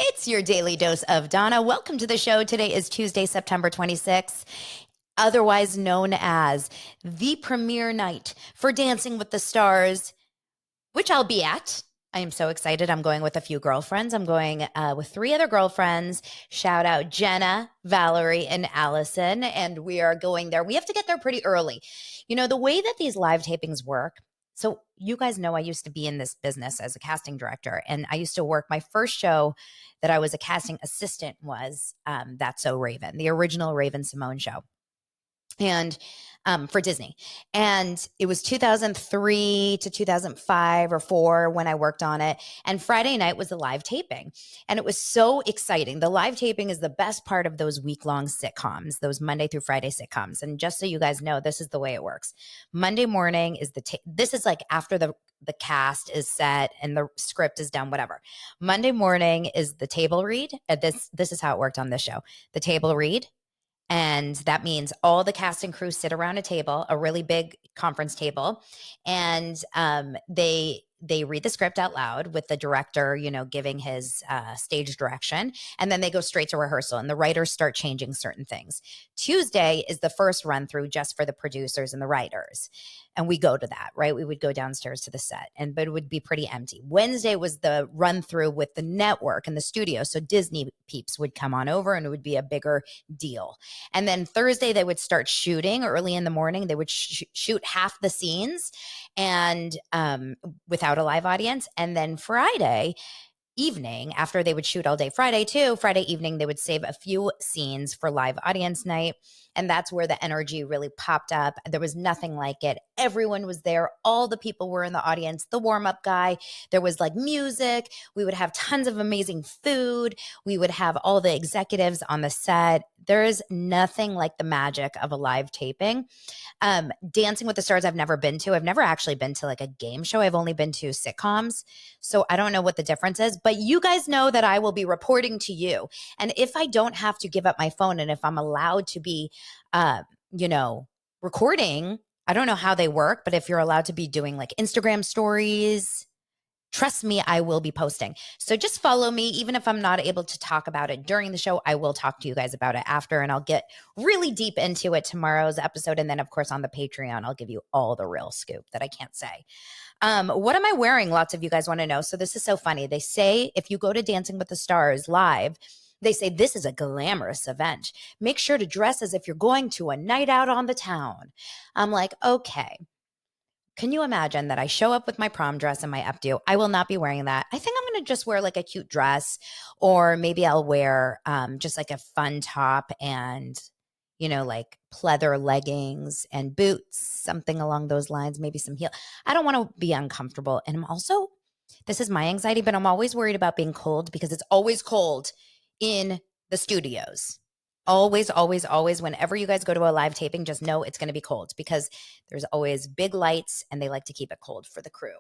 It's your daily dose of Donna. Welcome to the show. Today is Tuesday, September 26th, otherwise known as the premiere night for Dancing with the Stars, which I'll be at. I am so excited. I'm going with a few girlfriends. I'm going with three other girlfriends. Shout out Jenna, Valerie, and Allison. And we are going there. We have to get there pretty early. You know, the way that these live tapings work. So, you guys know I used to be in this business as a casting director, and I used to work. My first show that I was a casting assistant was That's So Raven, the original Raven Simone show. And for Disney. And it was 2003 to 2005 or 4 when I worked on it. And Friday night was the live taping. And it was so exciting. The live taping is the best part of those week-long sitcoms, those Monday through Friday sitcoms. And just so you guys know, this is the way it works. Monday morning is this is like after the cast is set and the script is done, whatever. Monday morning is the table read. This is how it worked on this show. The table read. And that means all the cast and crew sit around a table, a really big conference table, and they read the script out loud with the director, giving his stage direction. And then they go straight to rehearsal and the writers start changing certain things. Tuesday is the first run through just for the producers and the writers. And we go to that, right? We would go downstairs to the set, but it would be pretty empty. Wednesday was the run through with the network and the studio. So Disney peeps would come on over and it would be a bigger deal. And then Thursday, they would start shooting early in the morning. They would shoot half the scenes and without a live audience. And then Friday evening, after they would shoot all day Friday too, Friday evening, they would save a few scenes for live audience night. And that's where the energy really popped up. There was nothing like it. Everyone was there. All the people were in the audience. The warm-up guy. There was like music. We would have tons of amazing food. We would have all the executives on the set. There is nothing like the magic of a live taping. Dancing with the Stars, I've never been to. I've never actually been to like a game show. I've only been to sitcoms. So I don't know what the difference is, but you guys know that I will be reporting to you. And if I don't have to give up my phone and if I'm allowed to be, recording, I don't know how they work, but if you're allowed to be doing like Instagram stories, trust me, I will be posting. So just follow me. Even if I'm not able to talk about it during the show, I will talk to you guys about it after, and I'll get really deep into it tomorrow's episode. And then, of course, on the Patreon, I'll give you all the real scoop that I can't say. What am I wearing? Lots of you guys want to know. So this is so funny. They say if you go to Dancing with the Stars live, they say this is a glamorous event. Make sure to dress as if you're going to a night out on the town. I'm like, okay. Can you imagine that I show up with my prom dress and my updo? I will not be wearing that. I think I'm going to just wear like a cute dress, or maybe I'll wear just like a fun top and, like pleather leggings and boots, something along those lines, maybe some heel. I don't want to be uncomfortable. And I'm also, this is my anxiety, but I'm always worried about being cold because it's always cold in the studios. Always, always, always, whenever you guys go to a live taping, just know it's going to be cold because there's always big lights and they like to keep it cold for the crew.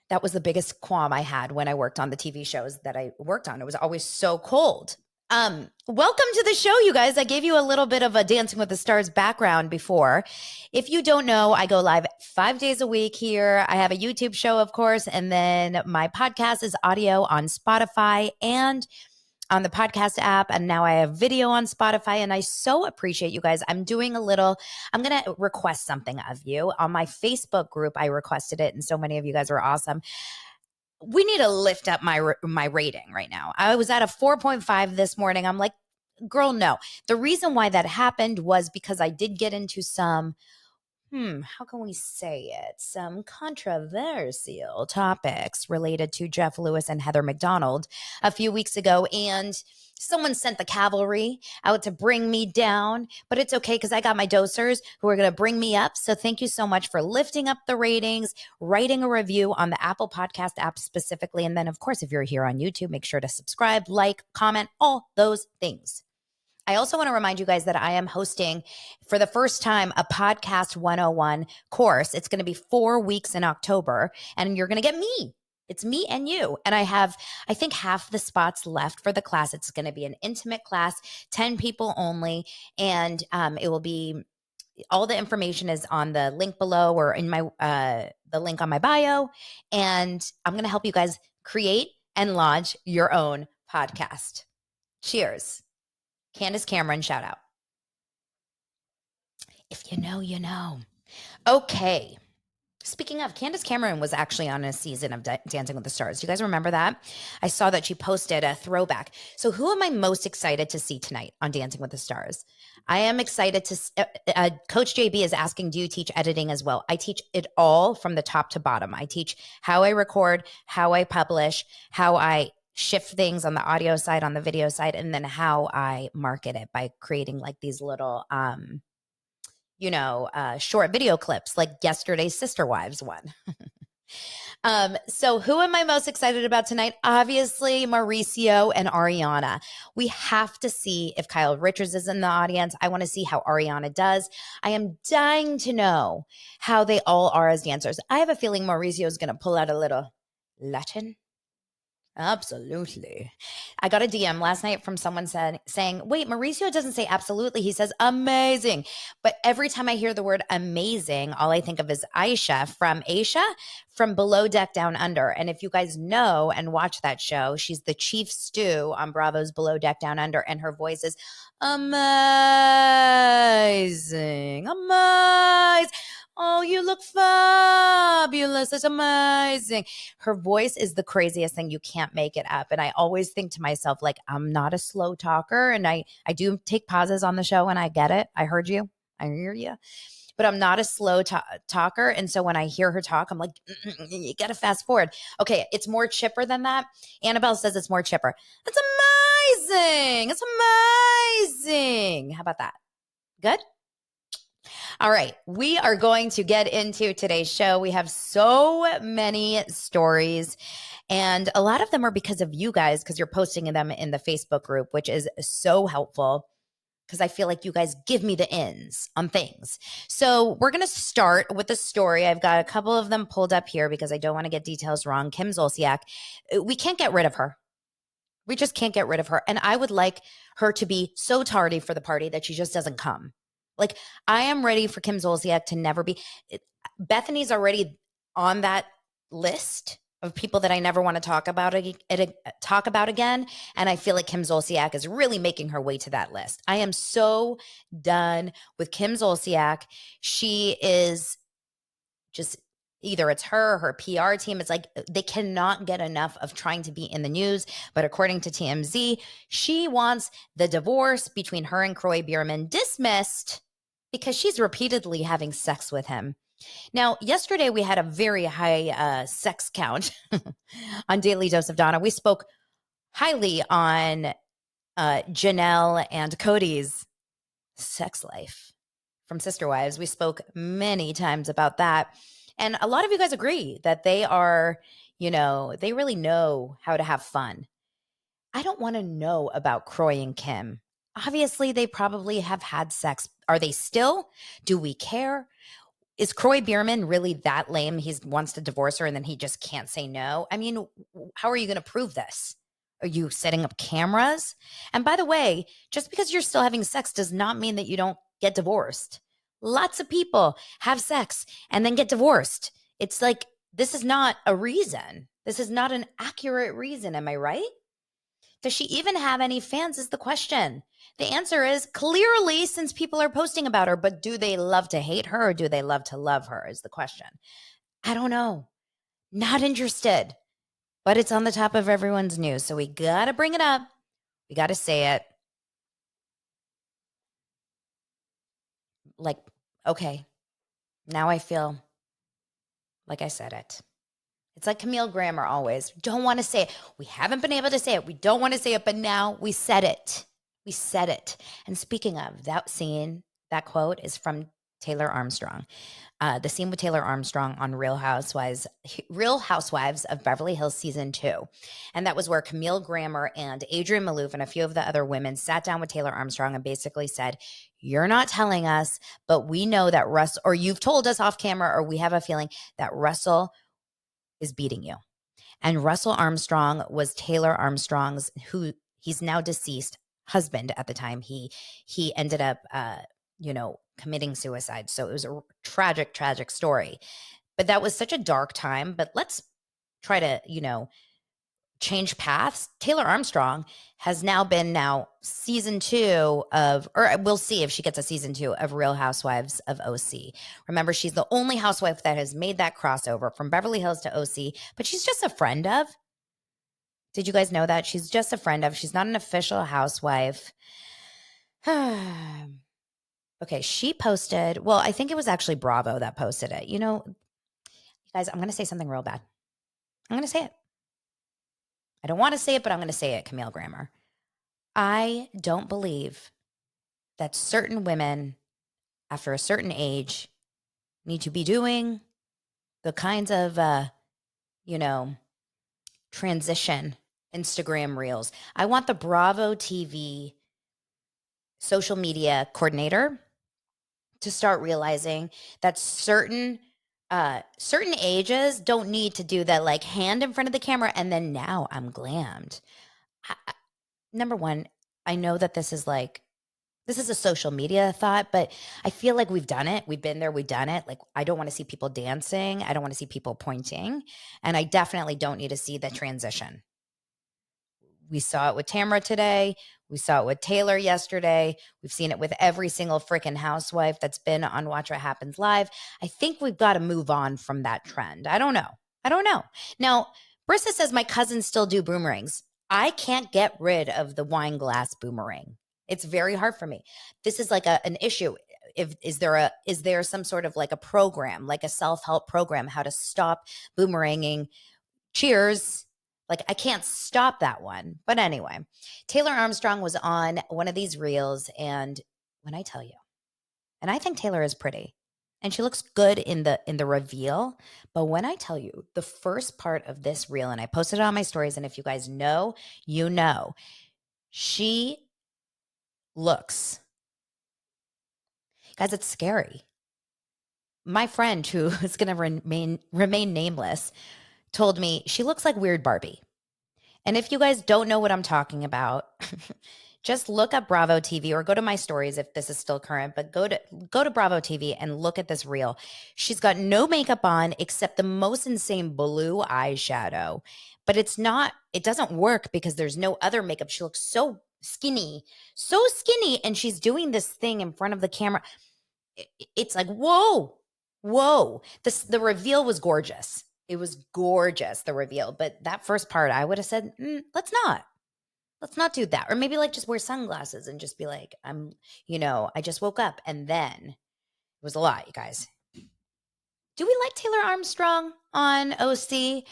That was the biggest qualm I had when I worked on the TV shows that I worked on. It was always so cold. Welcome to the show, you guys. I gave you a little bit of a Dancing with the Stars background before. If you don't know, I go live 5 days a week here. I have a YouTube show, of course, and then my podcast is audio on Spotify and on the podcast app, and now I have video on Spotify, and I so appreciate you guys. I'm going to request something of you. On my Facebook group, I requested it, and so many of you guys were awesome. We need to lift up my rating right now. I was at a 4.5 this morning. I'm like, girl, no. The reason why that happened was because I did get into some how can we say it? Some controversial topics related to Jeff Lewis and Heather McDonald a few weeks ago. And someone sent the cavalry out to bring me down, but it's okay because I got my dosers who are going to bring me up. So thank you so much for lifting up the ratings, writing a review on the Apple Podcast app specifically. And then, of course, if you're here on YouTube, make sure to subscribe, like, comment, all those things. I also want to remind you guys that I am hosting for the first time a Podcast 101 course. It's going to be 4 weeks in October, and you're going to get me. It's me and you. And I have, I think, half the spots left for the class. It's going to be an intimate class, 10 people only, and it will be, all the information is on the link below or in my the link on my bio. And I'm going to help you guys create and launch your own podcast. Cheers. Candace Cameron, shout out. If you know, you know. Okay. Speaking of, Candace Cameron was actually on a season of Dancing with the Stars. Do you guys remember that? I saw that she posted a throwback. So who am I most excited to see tonight on Dancing with the Stars? I am excited to Coach JB is asking, do you teach editing as well? I teach it all from the top to bottom. I teach how I record, how I publish, how I shift things on the audio side, on the video side, and then how I market it by creating like these little short video clips like yesterday's Sister Wives one. So who am I most excited about tonight? Obviously, Mauricio and Ariana. We have to see if Kyle Richards is in the audience. I want to see how Ariana does. I am dying to know how they all are as dancers. I have a feeling Mauricio is going to pull out a little Latin. Absolutely. I got a DM last night from someone saying, wait, Mauricio doesn't say absolutely. He says amazing. But every time I hear the word amazing, all I think of is Aisha from Below Deck Down Under. And if you guys know and watch that show, she's the chief stew on Bravo's Below Deck Down Under. And her voice is amazing. Amazing. Oh, you look fabulous. It's amazing. Her voice is the craziest thing. You can't make it up. And I always think to myself, like, I'm not a slow talker. And I do take pauses on the show and I get it. I heard you. I hear you. But I'm not a slow talker. And so when I hear her talk, I'm like, you got to fast forward. Okay, it's more chipper than that. Annabelle says it's more chipper. It's amazing. It's amazing. How about that? Good? All right, we are going to get into today's show. We have so many stories, and a lot of them are because of you guys, because you're posting them in the Facebook group, which is so helpful because I feel like you guys give me the ins on things. So we're going to start with the story. I've got a couple of them pulled up here because I don't want to get details wrong. Kim Zolciak, we can't get rid of her. We just can't get rid of her. And I would like her to be so tardy for the party that she just doesn't come. Like, I am ready for Kim Zolciak to never be. Bethany's already on that list of people that I never want to talk about again. And I feel like Kim Zolciak is really making her way to that list. I am so done with Kim Zolciak. She is just either it's her or her PR team. It's like they cannot get enough of trying to be in the news. But according to TMZ, she wants the divorce between her and Kroy Biermann dismissed because she's repeatedly having sex with him. Now, yesterday we had a very high sex count on Daily Dose of Donna. We spoke highly on Janelle and Kody's sex life from Sister Wives. We spoke many times about that. And a lot of you guys agree that they are, they really know how to have fun. I don't want to know about Kroy and Kim. Obviously, they probably have had sex. Are they still? Do we care? Is Kroy Biermann really that lame? He wants to divorce her and then he just can't say no. I mean, how are you going to prove this? Are you setting up cameras? And by the way, just because you're still having sex does not mean that you don't get divorced. Lots of people have sex and then get divorced. It's like, this is not a reason. This is not an accurate reason. Am I right? Does she even have any fans is the question. The answer is clearly, since people are posting about her, but do they love to hate her or do they love to love her is the question. I don't know. Not interested, but it's on the top of everyone's news. So we got to bring it up. We got to say it. Like, okay, now I feel like I said it. It's like Camille Grammer always. Don't want to say it. We haven't been able to say it. We don't want to say it, but now we said it. We said it. And speaking of that scene, that quote is from Taylor Armstrong. The scene with Taylor Armstrong on Real Housewives of Beverly Hills season 2. And that was where Camille Grammer and Adrienne Maloof and a few of the other women sat down with Taylor Armstrong and basically said, you're not telling us, but we know that Russell, or you've told us off camera, or we have a feeling that Russell is beating you. And Russell Armstrong was Taylor Armstrong's, who he's now deceased, husband at the time. He ended up, committing suicide. So it was a tragic, tragic story. But that was such a dark time. But let's try to, changed paths. Taylor Armstrong has now been season 2 of, or we'll see if she gets a season 2 of Real Housewives of OC. Remember, she's the only housewife that has made that crossover from Beverly Hills to OC, but she's just a friend of. Did you guys know that? She's just a friend of. She's not an official housewife. Okay, she posted, well, I think it was actually Bravo that posted it. You know, guys, I'm going to say something real bad. I'm going to say it. I don't want to say it, but I'm going to say it, Camille Grammer. I don't believe that certain women after a certain age need to be doing the kinds of, transition Instagram reels. I want the Bravo TV social media coordinator to start realizing that certain ages don't need to do that, like, hand in front of the camera and then now I'm glammed. Number one, I know that this is a social media thought, but I feel like we've done it. We've been there. We've done it. Like, I don't want to see people dancing. I don't want to see people pointing. And I definitely don't need to see the transition. We saw it with Tamra today. We saw it with Taylor yesterday. We've seen it with every single freaking housewife that's been on Watch What Happens Live. I think we've got to move on from that trend. I don't know. Now, Brissa says my cousins still do boomerangs. I can't get rid of the wine glass boomerang. It's very hard for me. This is like an issue. Is there some sort of like a program, like a self-help program, how to stop boomeranging? Cheers. Like, I can't stop that one. But anyway, Taylor Armstrong was on one of these reels. And when I tell you, and I think Taylor is pretty and she looks good in the reveal. But when I tell you the first part of this reel, and I posted it on my stories, and if you guys know, you know, she looks, guys, it's scary. My friend, who is going to remain nameless, told me she looks like Weird Barbie. And if you guys don't know what I'm talking about, just look up Bravo TV or go to my stories if this is still current, but go to Bravo TV and look at this reel. She's got no makeup on except the most insane blue eyeshadow. But it doesn't work because there's no other makeup. She looks so skinny, and she's doing this thing in front of the camera. It's like, whoa. The reveal was gorgeous. It was gorgeous, the reveal. But that first part, I would have said, let's not do that. Or maybe like just wear sunglasses and just be like, I just woke up. And then it was a lot, you guys. Do we like Taylor Armstrong on OC?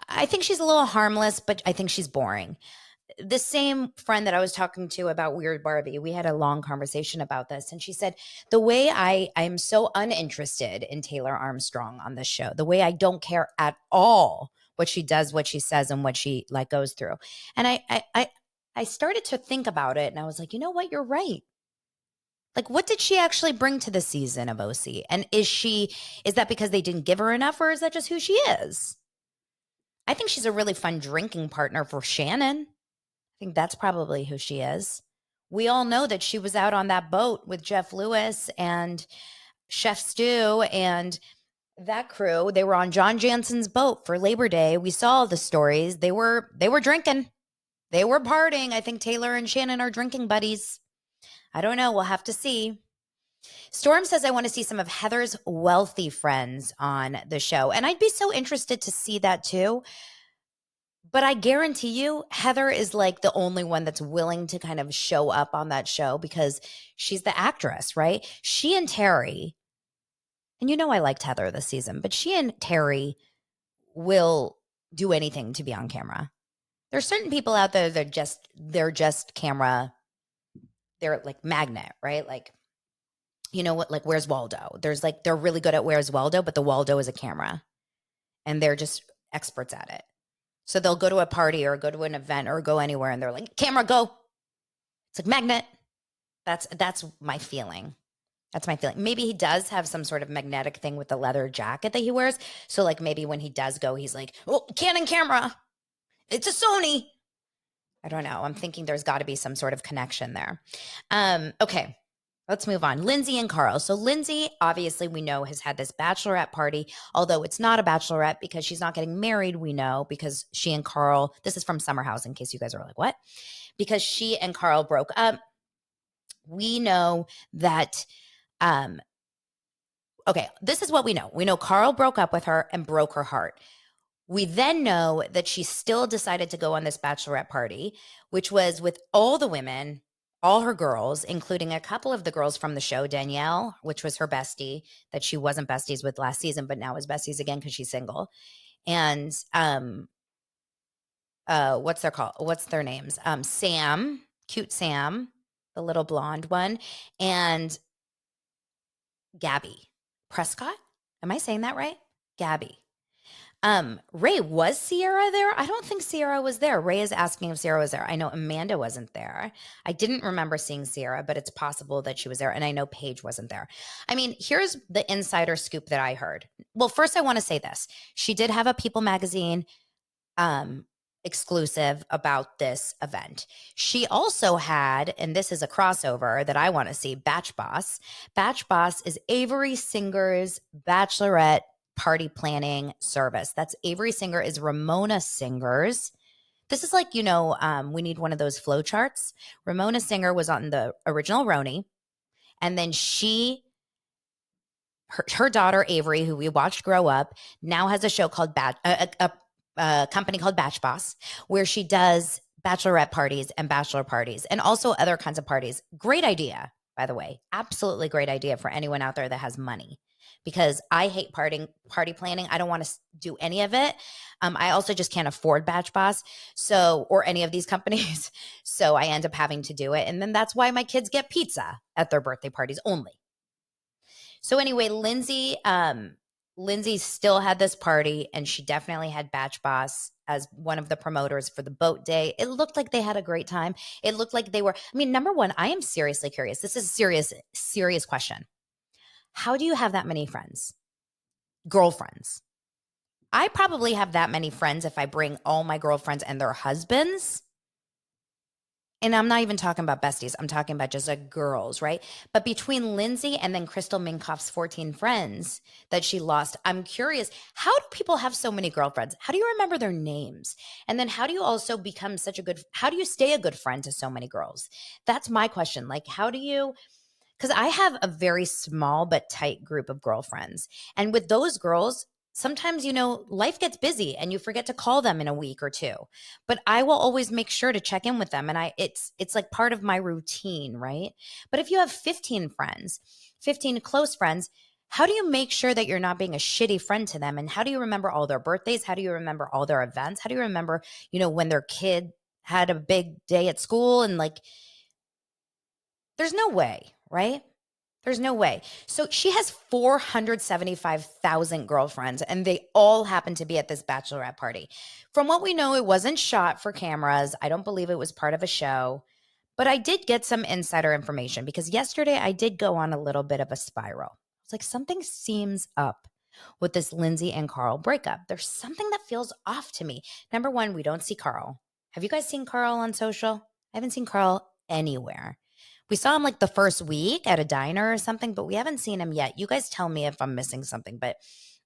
I think she's a little harmless, but I think she's boring. The same friend that I was talking to about Weird Barbie, we had a long conversation about this. And she said, the way I'm so uninterested in Taylor Armstrong on this show, the way I don't care at all what she does, what she says, and what she like goes through. And I started to think about it and I was like, you know what? You're right. Like, what did she actually bring to the season of OC? And is that because they didn't give her enough, or is that just who she is? I think she's a really fun drinking partner for Shannon. I think that's probably who she is. We all know that she was out on that boat with Jeff Lewis and Chef Stu and that crew. They were on John Jansen's boat for Labor Day. We saw all the stories. They were drinking. They were partying. I think Taylor and Shannon are drinking buddies. I don't know. We'll have to see. Storm says, I want to see some of Heather's wealthy friends on the show. And I'd be so interested to see that too. But I guarantee you, Heather is like the only one that's willing to kind of show up on that show because she's the actress, right? She and Terry, and you know I liked Heather this season, but she and Terry will do anything to be on camera. There's certain people out there that they're just camera, they're like magnet, right? Like, you know what, like Where's Waldo? They're really good at Where's Waldo, but the Waldo is a camera and they're just experts at it. So they'll go to a party or go to an event or go anywhere and they're like, camera, go. It's like magnet. That's my feeling. That's my feeling. Maybe he does have some sort of magnetic thing with the leather jacket that he wears. So like maybe when he does go, he's like, oh, Canon camera. It's a Sony. I don't know. I'm thinking there's got to be some sort of connection there. Okay. Let's move on. Lindsay and Carl. So Lindsay, obviously, we know has had this bachelorette party, although it's not a bachelorette because she's not getting married. We know because she and Carl, this is from Summer House in case you guys are like, what? Because she and Carl broke up. We know that, okay, this is what we know. We know Carl broke up with her and broke her heart. We then know that she still decided to go on this bachelorette party, which was with all the women, all her girls, including a couple of the girls from the show, Danielle, which was her bestie that she wasn't besties with last season, but now is besties again because she's single. And what's their names? Sam, cute Sam, the little blonde one, and Gabby Prescott. Am I saying that right? Gabby. Ray, was Sierra there? I don't think Sierra was there. Ray is asking if Sierra was there. I know Amanda wasn't there. I didn't remember seeing Sierra, but it's possible that she was there. And I know Paige wasn't there. I mean, here's the insider scoop that I heard. Well, first I want to say this. She did have a People magazine exclusive about this event. She also had, and this is a crossover that I want to see, Batch Boss. Batch Boss is Avery Singer's bachelorette party planning service. That's Avery Singer is Ramona Singer's. This is like, we need one of those flow charts. Ramona Singer was on the original Roni. And then her daughter, Avery, who we watched grow up, now has a show called a company called Batch Boss, where she does bachelorette parties and bachelor parties and also other kinds of parties. Great idea, by the way. Absolutely great idea for anyone out there that has money. Because I hate party planning. I don't want to do any of it. I also just can't afford Batch Boss, or any of these companies. So I end up having to do it. And then that's why my kids get pizza at their birthday parties only. So anyway, Lindsay still had this party, and she definitely had Batch Boss as one of the promoters for the boat day. It looked like they had a great time. It looked like they were, number one, I am seriously curious. This is a serious question. How do you have that many friends? Girlfriends. I probably have that many friends if I bring all my girlfriends and their husbands. And I'm not even talking about besties. I'm talking about just girls, right? But between Lindsay and then Crystal Minkoff's 14 friends that she lost, I'm curious, how do people have so many girlfriends? How do you remember their names? And then how do you also become how do you stay a good friend to so many girls? That's my question. Like, because I have a very small but tight group of girlfriends. And with those girls, sometimes, life gets busy and you forget to call them in a week or two. But I will always make sure to check in with them. And it's like part of my routine, right? But if you have 15 friends, 15 close friends, how do you make sure that you're not being a shitty friend to them? And how do you remember all their birthdays? How do you remember all their events? How do you remember, when their kid had a big day at school? And there's no way. Right? There's no way. So she has 475,000 girlfriends, and they all happen to be at this bachelorette party. From what we know, it wasn't shot for cameras. I don't believe it was part of a show, but I did get some insider information because yesterday I did go on a little bit of a spiral. It's like something seems up with this Lindsay and Carl breakup. There's something that feels off to me. Number one, we don't see Carl. Have you guys seen Carl on social? I haven't seen Carl anywhere. We saw him like the first week at a diner or something, but we haven't seen him yet. You guys tell me if I'm missing something, but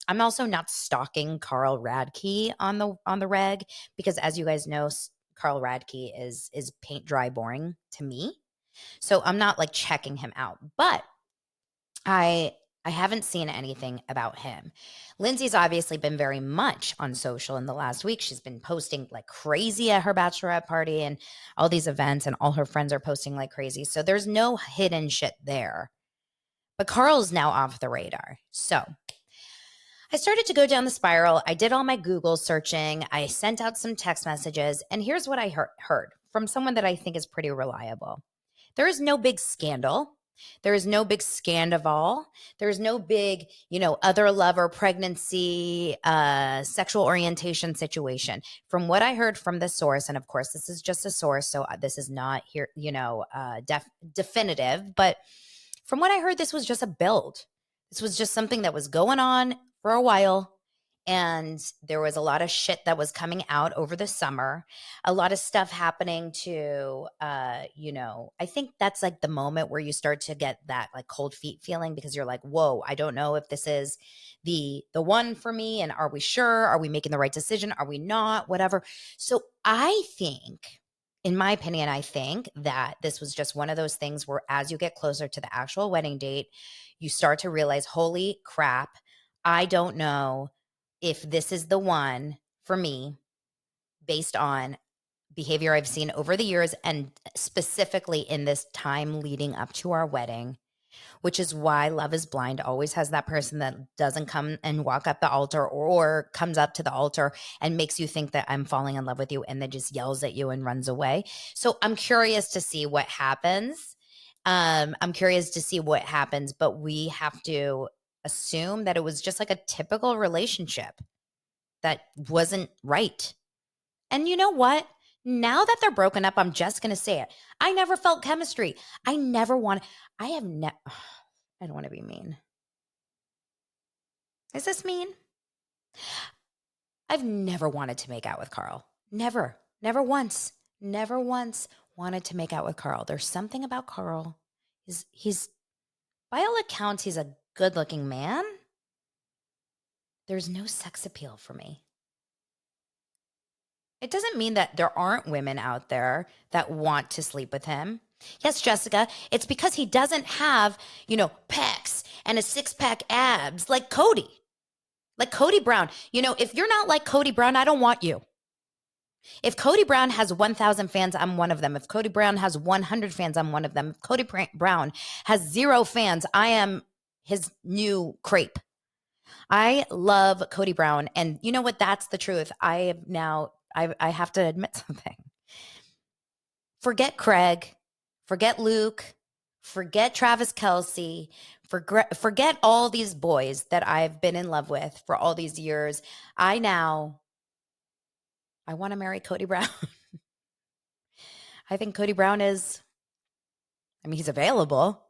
I'm also not stalking Carl Radke on the reg because, as you guys know, Carl Radke is paint dry boring to me. So I'm not like checking him out, but I haven't seen anything about him. Lindsay's obviously been very much on social in the last week. She's been posting like crazy at her bachelorette party and all these events, and all her friends are posting like crazy. So there's no hidden shit there. But Carl's now off the radar. So I started to go down the spiral. I did all my Google searching. I sent out some text messages. And here's what I heard from someone that I think is pretty reliable. There is no big scandal. There is no big Sandoval. There is no big, other lover, pregnancy, sexual orientation situation. From what I heard from the source, and of course, this is just a source, so this is not here, definitive. But from what I heard, this was just a build. This was just something that was going on for a while, And there was a lot of shit that was coming out over the summer, a lot of stuff happening to, I think that's like the moment where you start to get that like cold feet feeling, because you're like, whoa, I don't know if this is the one for me. And are we sure? Are we making the right decision? Are we not? Whatever. So I think, in my opinion, I think that this was just one of those things where as you get closer to the actual wedding date, you start to realize, holy crap, I don't know if this is the one for me based on behavior I've seen over the years, and specifically in this time leading up to our wedding, which is why Love is Blind always has that person that doesn't come and walk up the altar, or comes up to the altar and makes you think that I'm falling in love with you and then just yells at you and runs away. So I'm curious to see what happens. But we have to assume that it was just like a typical relationship that wasn't right. And you know what? Now that they're broken up, I'm just going to say it. I never felt chemistry. I don't want to be mean. Is this mean? I've never wanted to make out with Carl. Never once wanted to make out with Carl. There's something about Carl. He's by all accounts, he's a good looking man. There's no sex appeal for me. It doesn't mean that there aren't women out there that want to sleep with him. Yes, Jessica, it's because he doesn't have, pecs and a six-pack abs like Kody. Like Kody Brown. If you're not like Kody Brown, I don't want you. If Kody Brown has 1,000 fans, I'm one of them. If Kody Brown has 100 fans, I'm one of them. If Kody Brown has 0 fans, I am his new crepe. I love Kody Brown. And you know what? That's the truth. I have to admit something. Forget Craig. Forget Luke. Forget Travis Kelce. Forget all these boys that I've been in love with for all these years. I want to marry Kody Brown. I think Kody Brown he's available.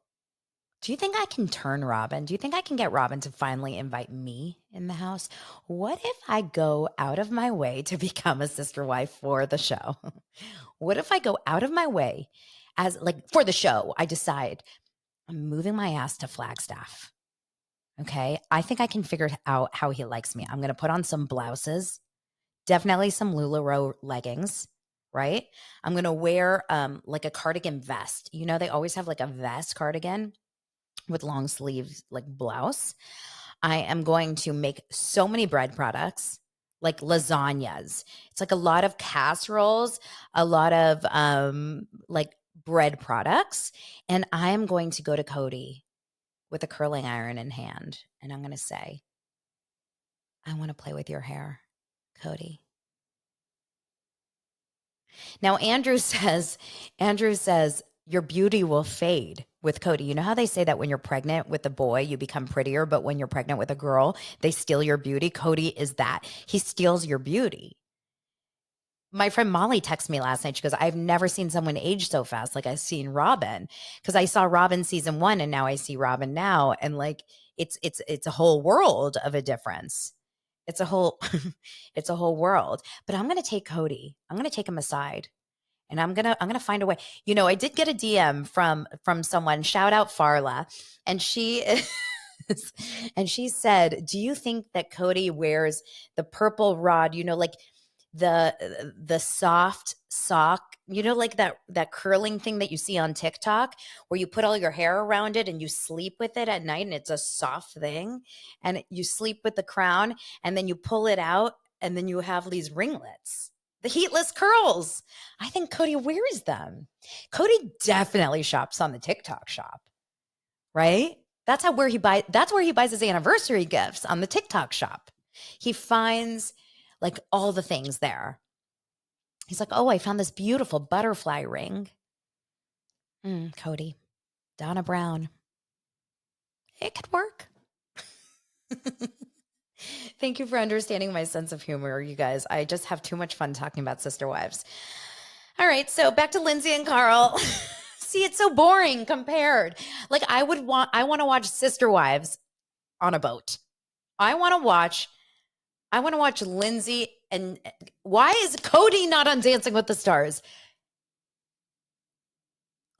Do you think I can turn Robin? Do you think I can get Robin to finally invite me in the house? What if I go out of my way to become a sister wife for the show? What if I go out of my way for the show? I decide I'm moving my ass to Flagstaff. Okay. I think I can figure out how he likes me. I'm going to put on some blouses, definitely some LuLaRoe leggings, right? I'm going to wear like a cardigan vest. They always have like a vest cardigan with long sleeves, like blouse. I am going to make so many bread products, like lasagnas. It's like a lot of casseroles, a lot of like bread products. And I am going to go to Kody with a curling iron in hand. And I'm going to say, I want to play with your hair, Kody. Now, Andrew says, your beauty will fade with Kody. You know how they say that when you're pregnant with a boy, you become prettier, but when you're pregnant with a girl, they steal your beauty? Kody is that. He steals your beauty. My friend Molly texted me last night. She goes, I've never seen someone age so fast like I've seen Robin. Because I saw Robin season 1 and now I see Robin now. And like it's a whole world of a difference. It's a whole world. But I'm gonna take Kody. I'm gonna take him aside. And I'm gonna find a way. I did get a DM from someone. Shout out Farla, and she and she said, "Do you think that Kody wears the purple rod? Like the soft sock. Like that curling thing that you see on TikTok, where you put all your hair around it and you sleep with it at night, and it's a soft thing, and you sleep with the crown, and then you pull it out, and then you have these ringlets." The heatless curls. I think Kody wears them. Kody definitely shops on the TikTok shop, right? That's where he buys his anniversary gifts, on the TikTok shop. He finds like all the things there. He's like, oh, I found this beautiful butterfly ring. Kody, Donna Brown. It could work. Thank you for understanding my sense of humor, you guys. I just have too much fun talking about sister wives. All right, so back to Lindsay and Carl. See, it's so boring compared. Like I want to watch Sister Wives on a boat. I want to watch I want to watch Lindsay. And why is Kody not on Dancing with the Stars?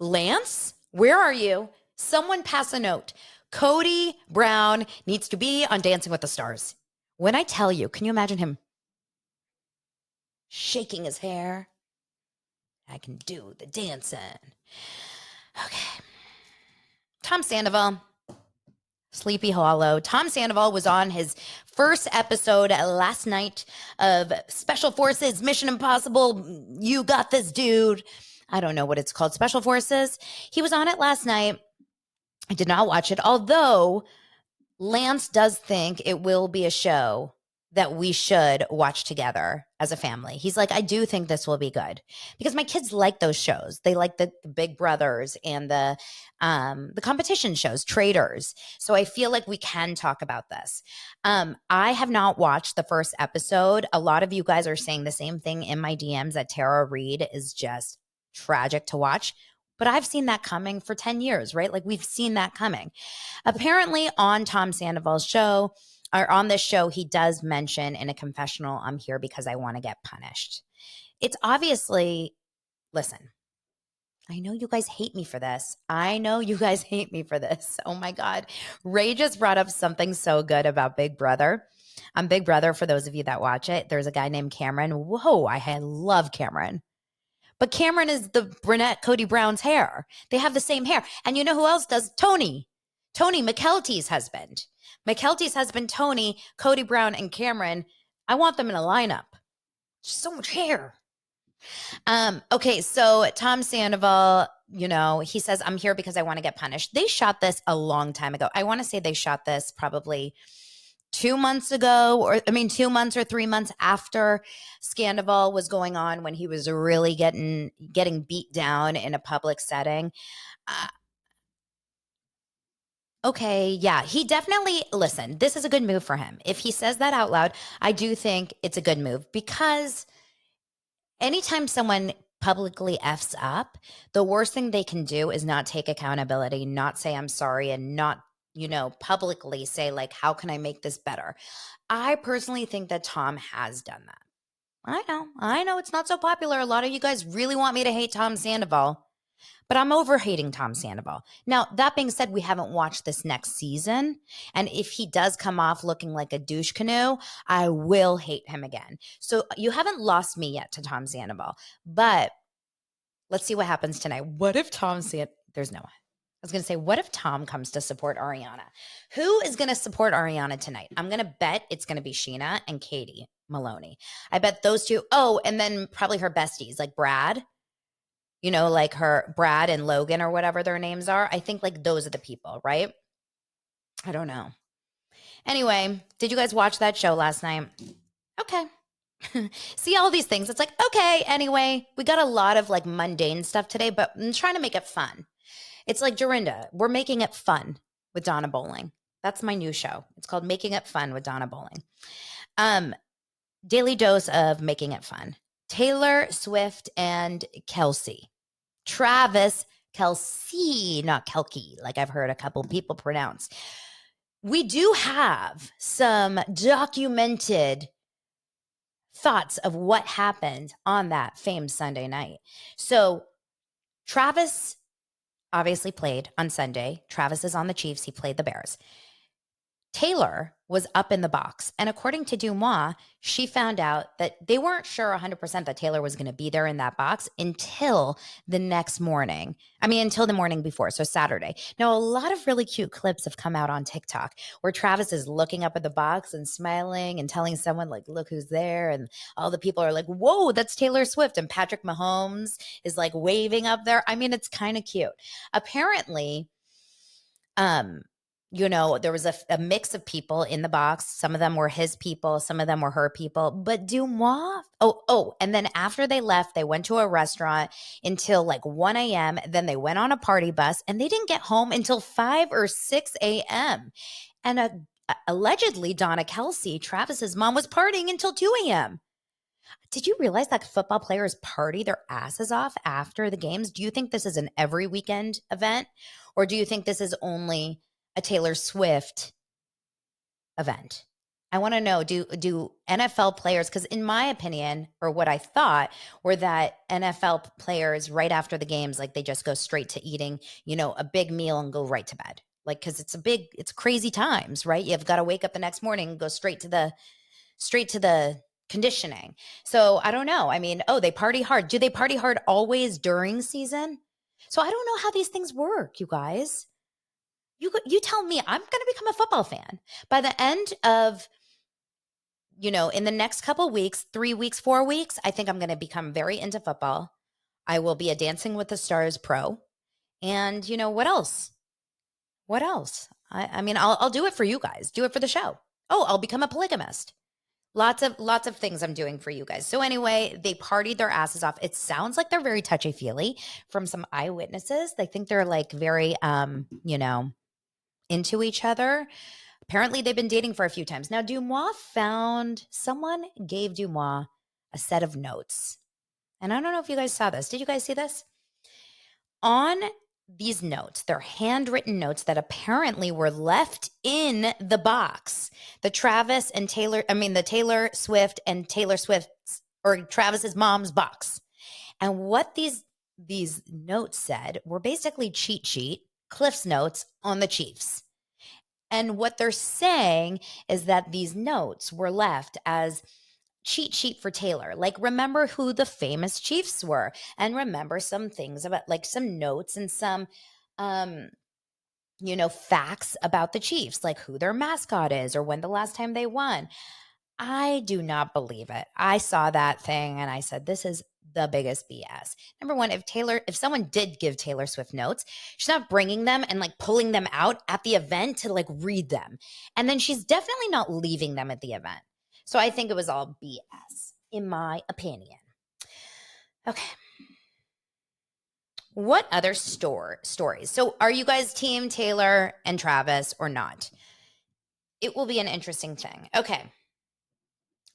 Lance, where are you? Someone pass a note. Kody Brown needs to be on Dancing with the Stars. When I tell you, can you imagine him shaking his hair? I can do the dancing. Okay. Tom Sandoval, Sleepy Hollow. Tom Sandoval was on his first episode last night of Special Forces Mission Impossible. You got this, dude. I don't know what it's called. Special Forces. He was on it last night. I did not watch it, although Lance does think it will be a show that we should watch together as a family. He's like, I do think this will be good because my kids like those shows. They like the Big Brothers and the competition shows, Traders. So I feel like we can talk about this. I have not watched the first episode. A lot of you guys are saying the same thing in my DMs that Tara Reid is just tragic to watch. But I've seen that coming for 10 years, right? Like we've seen that coming. Apparently on Tom Sandoval's show, or on this show, he does mention in a confessional, I'm here because I want to get punished. It's obviously, listen, I know you guys hate me for this. I know you guys hate me for this. Oh my God. Ray just brought up something so good about Big Brother. On Big Brother, for those of you that watch it, there's a guy named Cameron. Whoa, I love Cameron. But Cameron is the brunette Kody Brown's hair. They have the same hair. And you know who else does? Tony McKelty's husband. McKelty's husband, Tony, Kody Brown, and Cameron. I want them in a lineup. Just so much hair. Okay, so Tom Sandoval, he says, I'm here because I want to get punished. They shot this a long time ago. I want to say they shot this probably 2 months ago, 2 months or 3 months after Sandoval was going on, when he was really getting beat down in a public setting. Okay, yeah, he definitely, listen, this is a good move for him. If he says that out loud, I do think it's a good move, because anytime someone publicly F's up, the worst thing they can do is not take accountability, not say I'm sorry, and not, publicly say, like, how can I make this better? I personally think that Tom has done that. I know it's not so popular. A lot of you guys really want me to hate Tom Sandoval, but I'm over hating Tom Sandoval. Now, that being said, we haven't watched this next season. And if he does come off looking like a douche canoe, I will hate him again. So you haven't lost me yet to Tom Sandoval. But let's see what happens tonight. What if there's no one. I was going to say, what if Tom comes to support Ariana? Who is going to support Ariana tonight? I'm going to bet it's going to be Sheena and Katie Maloney. I bet those two. Oh, and then probably her besties, like Brad. Like her Brad and Logan, or whatever their names are. I think like those are the people, right? I don't know. Anyway, did you guys watch that show last night? Okay. See all these things. It's like, okay, anyway, we got a lot of like mundane stuff today, but I'm trying to make it fun. It's like Dorinda. We're making it fun with Donna Bowling. That's my new show. It's called Making It Fun with Donna Bowling. Daily dose of making it fun. Taylor Swift and Kelce. Travis Kelce, not Kelke, like I've heard a couple people pronounce. We do have some documented thoughts of what happened on that famed Sunday night. So Travis obviously played on Sunday. Travis is on the Chiefs. He played the Bears. Taylor was up in the box. And according to Dumois, she found out that they weren't sure 100% that Taylor was going to be there in that box until the next morning. Until the morning before, so Saturday. Now, a lot of really cute clips have come out on TikTok where Travis is looking up at the box and smiling and telling someone, like, look who's there. And all the people are like, whoa, that's Taylor Swift. And Patrick Mahomes is like waving up there. It's kind of cute. Apparently, there was a mix of people in the box. Some of them were his people. Some of them were her people. But Dumois, and then after they left, they went to a restaurant until like 1 a.m. Then they went on a party bus, and they didn't get home until 5 or 6 a.m. And allegedly, Donna Kelce, Travis's mom, was partying until 2 a.m. Did you realize that football players party their asses off after the games? Do you think this is an every weekend event? Or do you think this is only a Taylor Swift event? I want to know, do NFL players, because in my opinion, or what I thought, were that NFL players right after the games, like they just go straight to eating, a big meal and go right to bed. Like, because it's crazy times, right? You've got to wake up the next morning and go straight to the conditioning. So I don't know. I mean, they party hard. Do they party hard always during season? So I don't know how these things work, you guys. You tell me. I'm going to become a football fan by the end of, in the next couple weeks, 3 weeks, 4 weeks. I think I'm going to become very into football. I will be a Dancing with the Stars pro. And what else? What else? I mean, I'll do it for you guys. Do it for the show. Oh, I'll become a polygamist. Lots of things I'm doing for you guys. So anyway, they partied their asses off. It sounds like they're very touchy-feely from some eyewitnesses. They think they're like very into each other. Apparently they've been dating for a few times. Now someone gave Dumois a set of notes. And I don't know if you guys saw this. Did you guys see this? On these notes, they're handwritten notes that apparently were left in the box. The Taylor Swift and Taylor Swift's, or Travis's mom's box. And what these notes said were basically cheat sheet, Cliff's notes on the Chiefs. And what they're saying is that these notes were left as cheat sheet for Taylor. Like, remember who the famous Chiefs were, and remember some things about, like, some notes and some facts about the Chiefs, like who their mascot is or when the last time they won. I do not believe it. I saw that thing and I said, this is the biggest BS. Number one, if someone did give Taylor Swift notes, she's not bringing them and like pulling them out at the event to like read them. And then she's definitely not leaving them at the event. So I think it was all BS, in my opinion. Okay. What other stories? So are you guys team Taylor and Travis or not? It will be an interesting thing. Okay.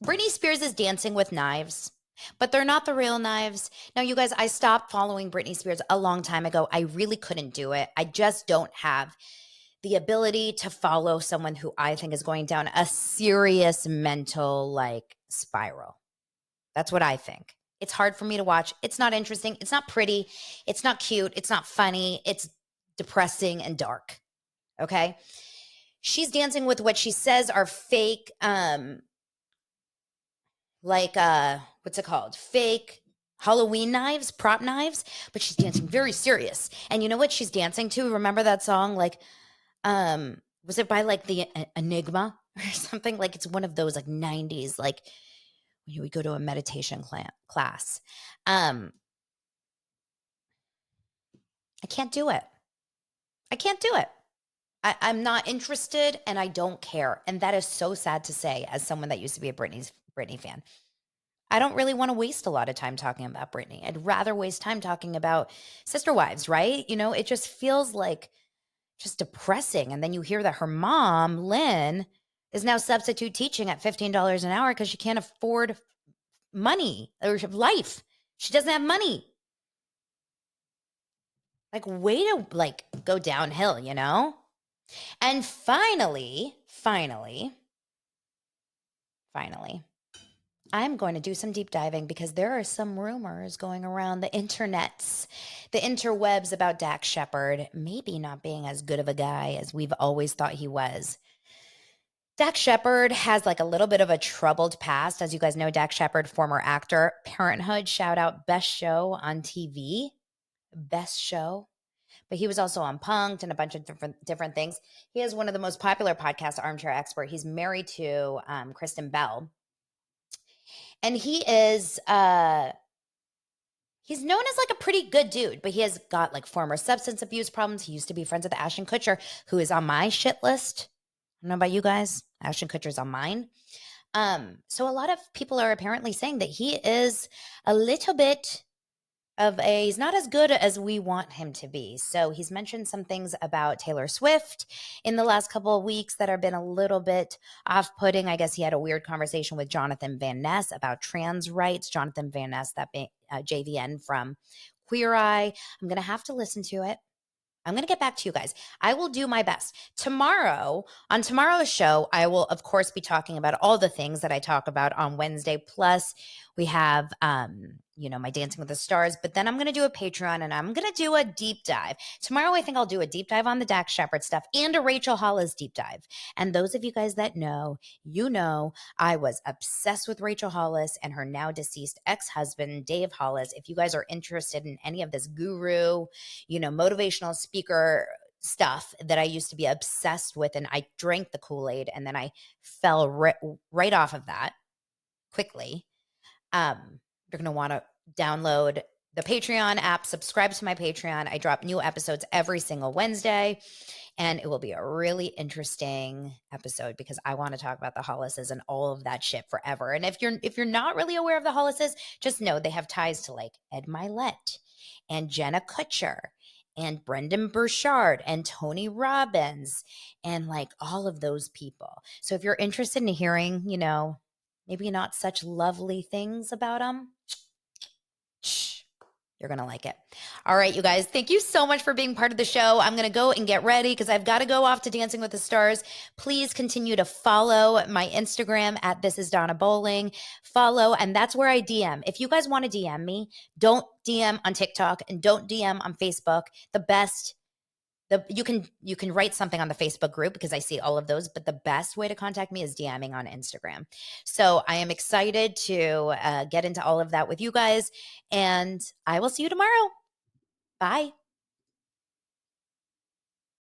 Britney Spears is dancing with knives, but they're not the real knives. Now, you guys, I stopped following Britney Spears a long time ago. I really couldn't do it. I just don't have the ability to follow someone who I think is going down a serious mental like spiral. That's what I think. It's hard for me to watch. It's not interesting. It's not pretty. It's not cute. It's not funny. It's depressing and dark. Okay? She's dancing with what she says are fake what's it called? Fake Halloween knives, prop knives, but she's dancing very serious. And you know what she's dancing to? Remember that song? Like, was it by like the Enigma or something? Like, it's one of those like 90s, like when you would go to a meditation class. I can't do it. I can't do it. I'm not interested and I don't care. And that is so sad to say as someone that used to be a Britney fan. I don't really want to waste a lot of time talking about Britney. I'd rather waste time talking about Sister Wives, right? It just feels like just depressing. And then you hear that her mom, Lynn, is now substitute teaching at $15 an hour because she can't afford money or life. She doesn't have money. Like, way to like go downhill, And finally, I'm going to do some deep diving because there are some rumors going around the internets, the interwebs about Dax Shepard maybe not being as good of a guy as we've always thought he was. Dax Shepard has like a little bit of a troubled past. As you guys know, Dax Shepard, former actor, Parenthood, shout out, best show on TV, best show. But he was also on Punk'd and a bunch of different things. He has one of the most popular podcasts, Armchair Expert. He's married to Kristen Bell. And he is, he's known as like a pretty good dude, but he has got like former substance abuse problems. He used to be friends with Ashton Kutcher, who is on my shit list. I don't know about you guys. Ashton Kutcher's on mine. So a lot of people are apparently saying that he is a little bit he's not as good as we want him to be. So he's mentioned some things about Taylor Swift in the last couple of weeks that have been a little bit off-putting. I guess he had a weird conversation with Jonathan Van Ness about trans rights. Jonathan Van Ness, that JVN from Queer Eye. I'm going to have to listen to it. I'm going to get back to you guys. I will do my best. Tomorrow, on tomorrow's show, I will, of course, be talking about all the things that I talk about on Wednesday. Plus, we have, my Dancing with the Stars. But then I'm going to do a Patreon and I'm going to do a deep dive. Tomorrow, I think I'll do a deep dive on the Dax Shepard stuff and a Rachel Hollis deep dive. And those of you guys that know, I was obsessed with Rachel Hollis and her now deceased ex-husband, Dave Hollis. If you guys are interested in any of this guru, motivational speaker stuff that I used to be obsessed with, and I drank the Kool-Aid and then I fell right off of that quickly. You're going to want to download the Patreon app, subscribe to my Patreon. I drop new episodes every single Wednesday, and it will be a really interesting episode because I want to talk about the Hollises and all of that shit forever. And if you're not really aware of the Hollises, just know they have ties to like Ed Milet and Jenna Kutcher and Brendan Burchard and Tony Robbins and like all of those people. So if you're interested in hearing, maybe not such lovely things about them, you're going to like it. All right, you guys, thank you so much for being part of the show. I'm going to go and get ready because I've got to go off to Dancing with the Stars. Please continue to follow my Instagram at This Is Donna Bowling. Follow, and that's where I DM. If you guys want to DM me, don't DM on TikTok and don't DM on Facebook. You can write something on the Facebook group because I see all of those, but the best way to contact me is DMing on Instagram. So I am excited to get into all of that with you guys, and I will see you tomorrow. Bye.